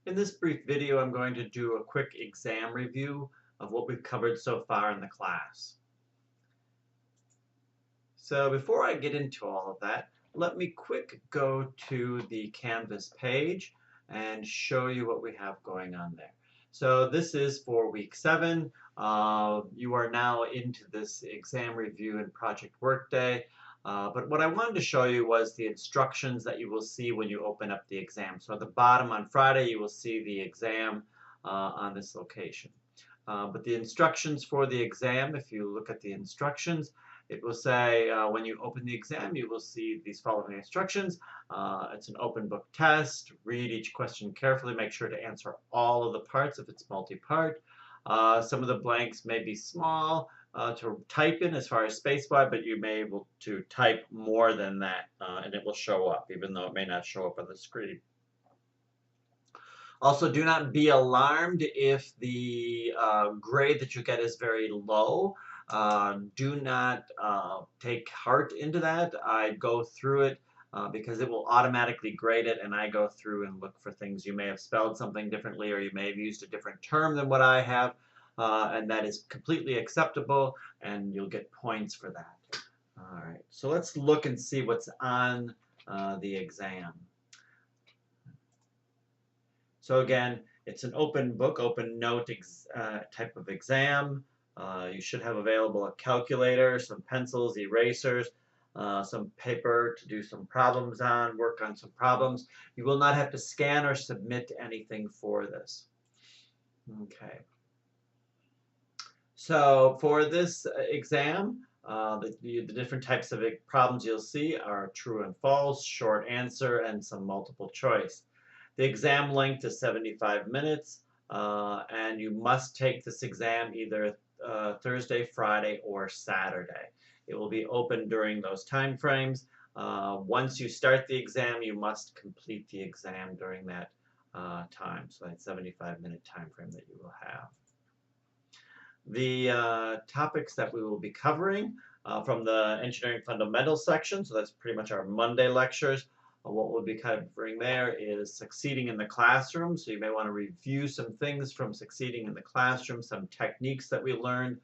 In this brief video, I'm going to do a quick exam review of what we've covered so far in the class. So before I get into all of that, let me quick go to the Canvas page and show you what we have going on there. So this is for week 7. You are now into this exam review and project workday. But what I wanted to show you was the instructions that you will see when you open up the exam. So at the bottom on Friday, you will see the exam on this location. But the instructions for the exam, if you look at the instructions, it will say when you open the exam, you will see these following instructions. It's an open book test. Read each question carefully. Make sure to answer all of the parts if it's multi-part. Some of the blanks may be small to type in as far as space-wide, but you may be able to type more than that, and it will show up, even though it may not show up on the screen. Also, do not be alarmed if the grade that you get is very low. Do not take heart into that. I go through it because it will automatically grade it, and I go through and look for things. You may have spelled something differently, or you may have used a different term than what I have, and that is completely acceptable, and you'll get points for that. All right, so let's look and see what's on the exam. So again, it's an open book, open note type of exam. You should have available a calculator, some pencils, erasers, some paper to do some problems on, work on some problems. You will not have to scan or submit anything for this. Okay. So for this exam, the different types of problems you'll see are true and false, short answer, and some multiple choice. The exam length is 75 minutes, and you must take this exam either Thursday, Friday, or Saturday. It will be open during those time frames. Once you start the exam, you must complete the exam during that time, so that 75-minute time frame that you will have. The topics that we will be covering from the engineering fundamentals section, so that's pretty much our Monday lectures. What we'll be covering there is succeeding in the classroom. So you may want to review some things from succeeding in the classroom, some techniques that we learned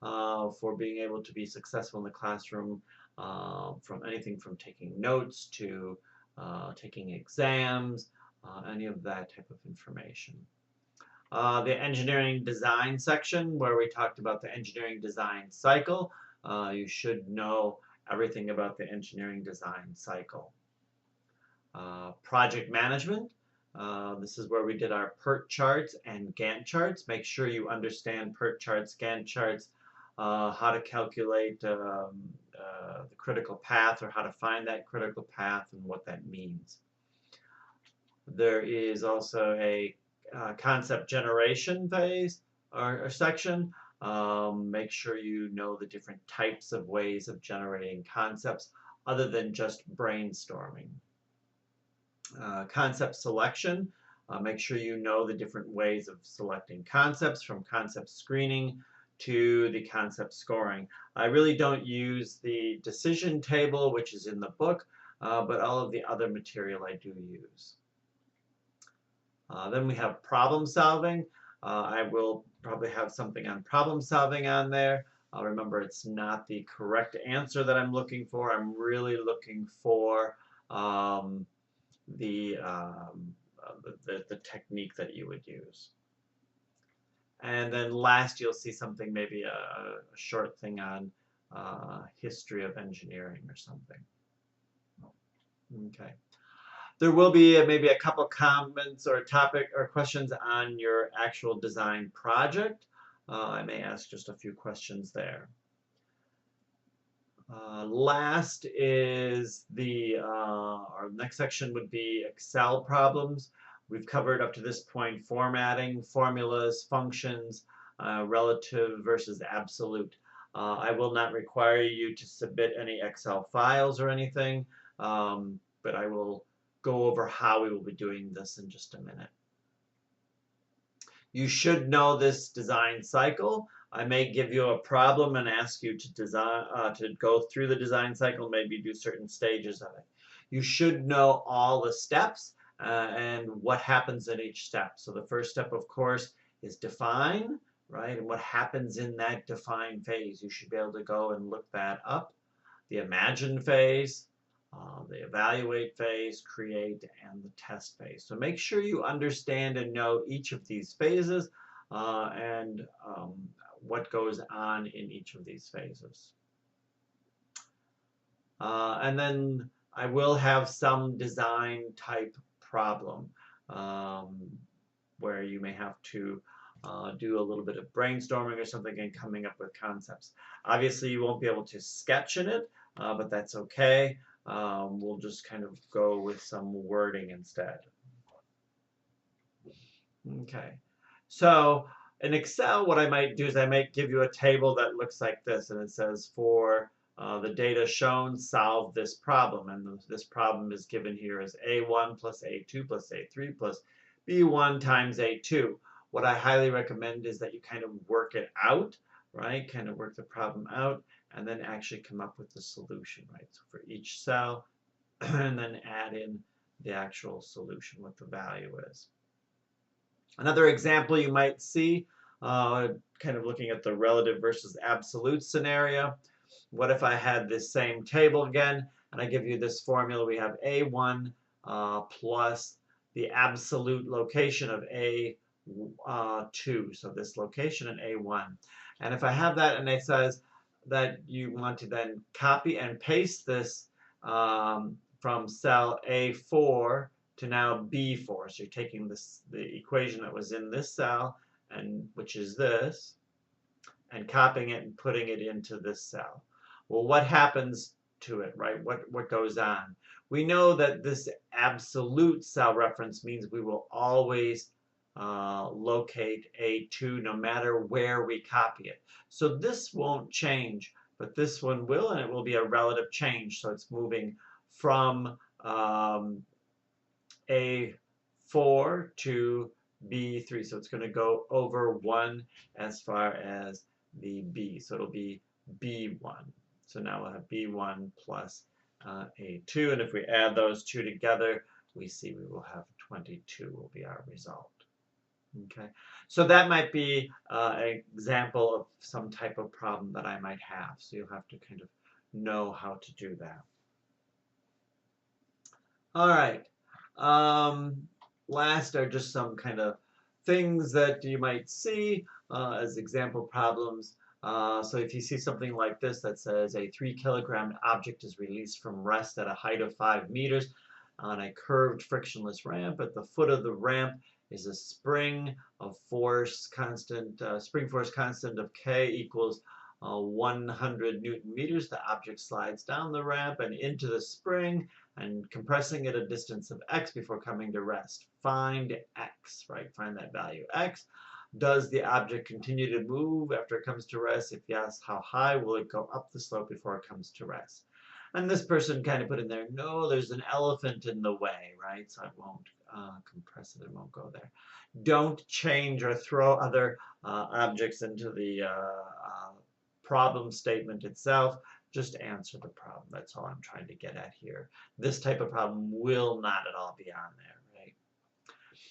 for being able to be successful in the classroom, from anything from taking notes to taking exams, any of that type of information. The engineering design section, where we talked about the engineering design cycle. You should know everything about the engineering design cycle. Project management. This is where we did our PERT charts and Gantt charts. Make sure you understand PERT charts, Gantt charts, how to calculate the critical path, or how to find that critical path and what that means. There is also a concept generation phase or section. Make sure you know the different types of ways of generating concepts other than just brainstorming. Concept selection. Make sure you know the different ways of selecting concepts, from concept screening to the concept scoring. I really don't use the decision table, which is in the book, but all of the other material I do use. Then we have problem solving. I will probably have something on problem solving on there. Remember, it's not the correct answer that I'm looking for. I'm really looking for the technique that you would use. And then last, you'll see something, maybe a short thing on history of engineering or something. Okay. There will be maybe a couple comments or topic or questions on your actual design project. I may ask just a few questions there. Last is our next section would be Excel problems. We've covered up to this point formatting, formulas, functions, relative versus absolute. I will not require you to submit any Excel files or anything, but I will go over how we will be doing this in just a minute. You should know this design cycle. I may give you a problem and ask you to design to go through the design cycle, maybe do certain stages of it. You should know all the steps, and what happens in each step. So the first step, of course, is define, right? And what happens in that define phase. You should be able to go and look that up. The imagine phase, the evaluate phase, create, and the test phase. So make sure you understand and know each of these phases and what goes on in each of these phases. And then I will have some design type problem where you may have to do a little bit of brainstorming or something and coming up with concepts. Obviously, you won't be able to sketch in it, but that's okay. We'll just kind of go with some wording instead. Okay, so in Excel, what I might do is I might give you a table that looks like this, and it says for the data shown, solve this problem. And this problem is given here as A1 plus A2 plus A3 plus B1 times A2. What I highly recommend is that you kind of work it out, right? Kind of work the problem out and then actually come up with the solution, right? So for each cell, and then add in the actual solution, what the value is. Another example you might see, kind of looking at the relative versus absolute scenario. What if I had this same table again, and I give you this formula? We have A1 plus the absolute location of A2, so this location in A1. And if I have that, and it says that you want to then copy and paste this from cell A4 to now B4. So you're taking the equation that was in this cell, and which is this, and copying it and putting it into this cell. Well, what happens to it, right? What goes on? We know that this absolute cell reference means we will always locate A2 no matter where we copy it. So this won't change, but this one will, and it will be a relative change. So it's moving from A4 to B3. So it's going to go over 1 as far as the B. So it'll be B1. So now we'll have B1 plus A2. And if we add those two together, we see we will have 22 will be our result. Okay, so that might be an example of some type of problem that I might have. So you'll have to kind of know how to do that. All right. Last are just some kind of things that you might see as example problems. So if you see something like this that says a 3-kilogram object is released from rest at a height of 5 meters on a curved frictionless ramp. At the foot of the ramp is a spring of force constant, spring force constant of K equals 100 Newton meters. The object slides down the ramp and into the spring and compressing at a distance of X before coming to rest. Find X, right? Find that value X. Does the object continue to move after it comes to rest? If yes, how high will it go up the slope before it comes to rest? And this person kind of put in there, no, there's an elephant in the way, right? So I won't compress it, it won't go there. Don't change or throw other objects into the problem statement itself. Just answer the problem. That's all I'm trying to get at here. This type of problem will not at all be on there, right?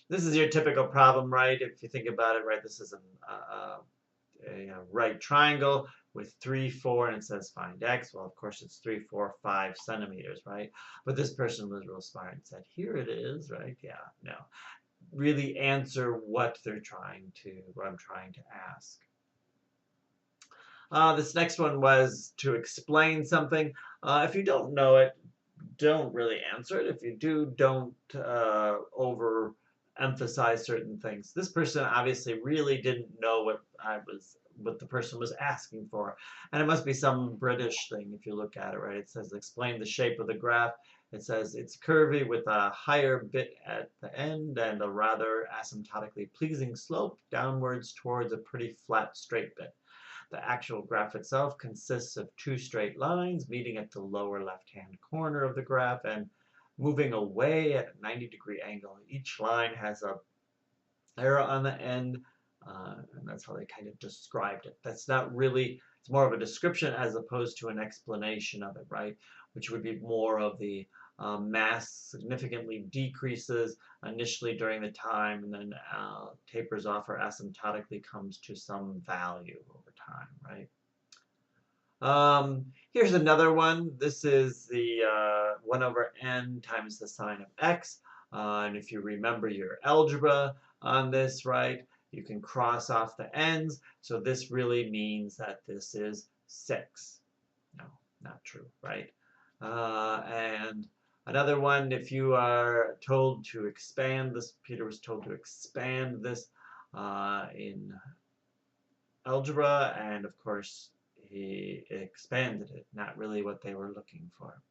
This is your typical problem, right? If you think about it, right, this is a right triangle with 3, 4, and it says find X. Well, of course, it's 3, 4, 5 centimeters, right? But this person was real smart and said, here it is, right? Yeah, no. Really answer what I'm trying to ask. This next one was to explain something. If you don't know it, don't really answer it. If you do, don't overemphasize certain things. This person obviously really didn't know what the person was asking for. And it must be some British thing if you look at it, right? It says explain the shape of the graph. It says it's curvy with a higher bit at the end and a rather asymptotically pleasing slope downwards towards a pretty flat straight bit. The actual graph itself consists of 2 straight lines meeting at the lower left-hand corner of the graph and moving away at a 90-degree angle. Each line has a arrow on the end, and that's how they kind of described it. That's not really, it's more of a description as opposed to an explanation of it, right? Which would be more of the mass significantly decreases initially during the time and then tapers off or asymptotically comes to some value over time, right? Here's another one. This is the 1 over n times the sine of x. And if you remember your algebra on this, right, you can cross off the n's. So this really means that this is 6. No, not true, right? And another one, if you are told to expand this, Peter was told to expand this in algebra, and of course, he expanded it, not really what they were looking for.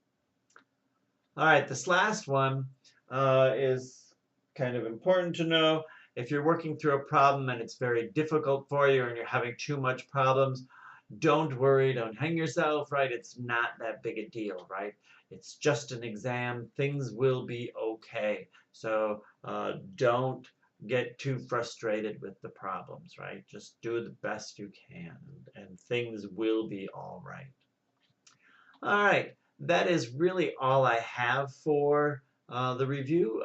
All right, this last one is kind of important to know. If you're working through a problem and it's very difficult for you and you're having too much problems, don't worry, don't hang yourself, right? It's not that big a deal, right? It's just an exam. Things will be okay. So don't get too frustrated with the problems, right? Just do the best you can and things will be all right. All right, that is really all I have for the review.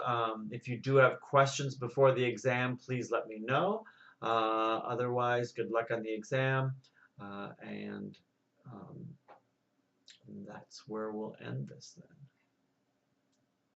If you do have questions before the exam, please let me know. Otherwise, good luck on the exam. And that's where we'll end this then.